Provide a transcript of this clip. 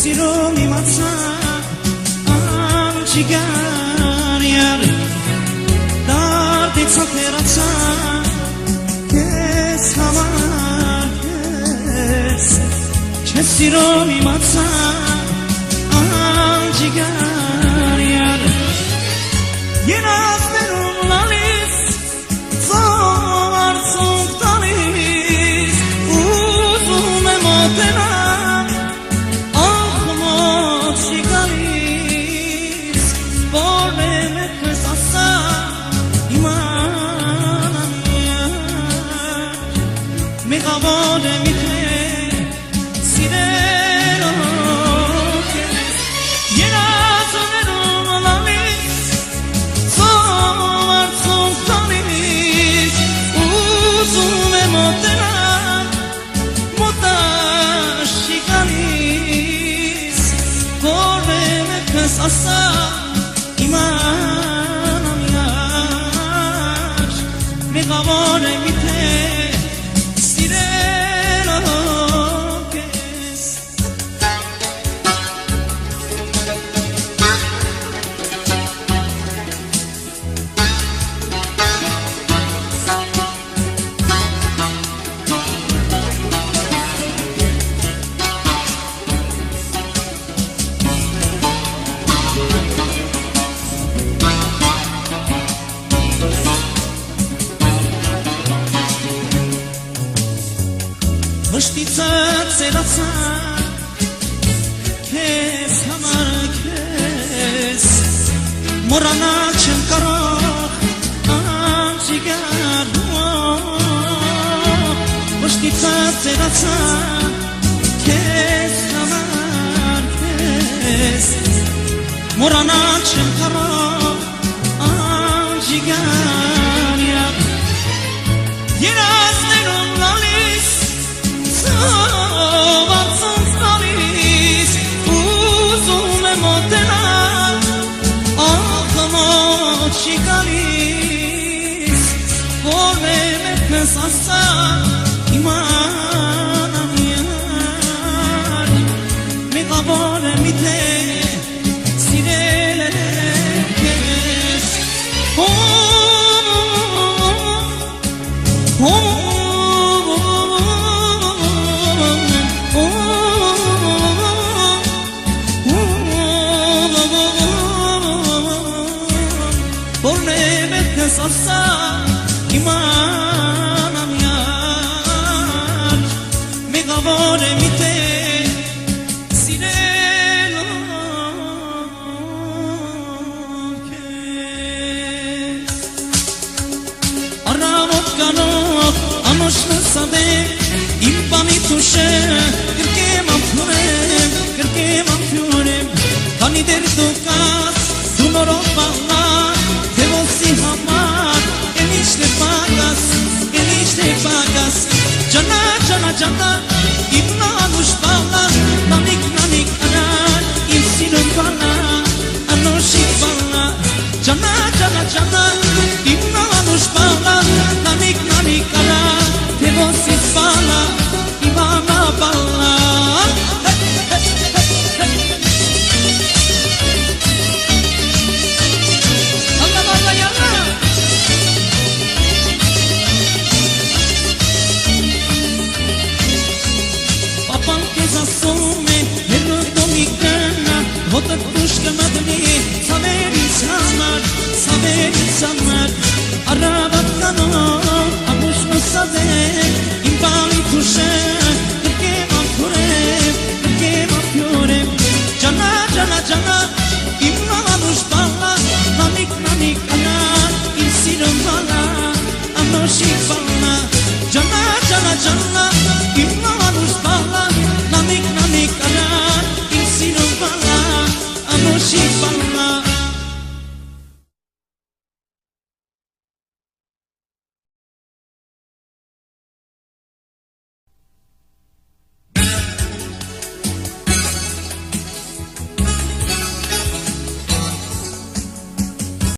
սիրում իմացա անջիգար յար դարդից հոգերացա քեզ համար քեզ չես սիրում իմացա անջիգար յար երազներում լալիս ծով արցունք տալիս ուզում եմ մոտենալ ախ մոտ չի գալիս որն է քեզ ասա իմանամ մեղավոր եմ իդե սիրելով քեզ երազներում լալիս ծով արցունք տալիս ուզում եմ մոտենալ մոտաշ չի գալիս որն է քեզ ասա իմանամ յար մեղավոր եմ իդե սիրելով քեզ Վշտիցը ծերացա քեզ համար քեզ մոռանալ չեմ կարող անջիգար վշտիցը ծերացա քեզ համար քեզ մոռանալ չեմ կարող